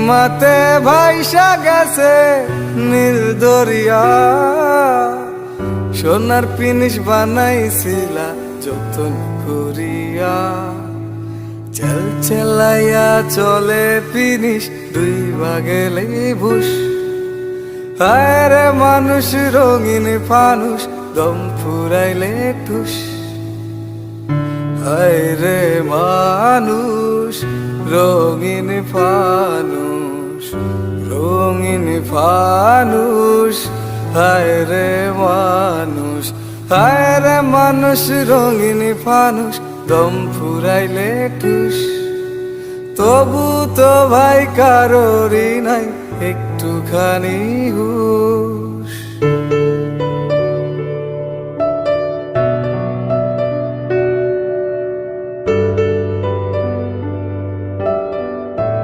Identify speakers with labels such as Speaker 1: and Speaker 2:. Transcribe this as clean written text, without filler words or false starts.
Speaker 1: মাতে ভাইসা গেছে নীল দরিয়া, সোনার পিনিস বানাইছিলা যতন করিয়া। চেল চেলাইয়া চলে পিনিস দুই ভাগেলে ভুষ, হায় রে মানুষ রঙিন ফানুষ দম ফুরাইলে ঠুস। হায় রে মানুষ রঙিন ফানুষ, রঙিন ফানুষ। হায় রে মানুষ, হায় রে মানুষ রঙিন ফানুষ দম ফুরাইলে ঠুস। তবু তো ভাই কারোরই নাই একটুখানি হুশ।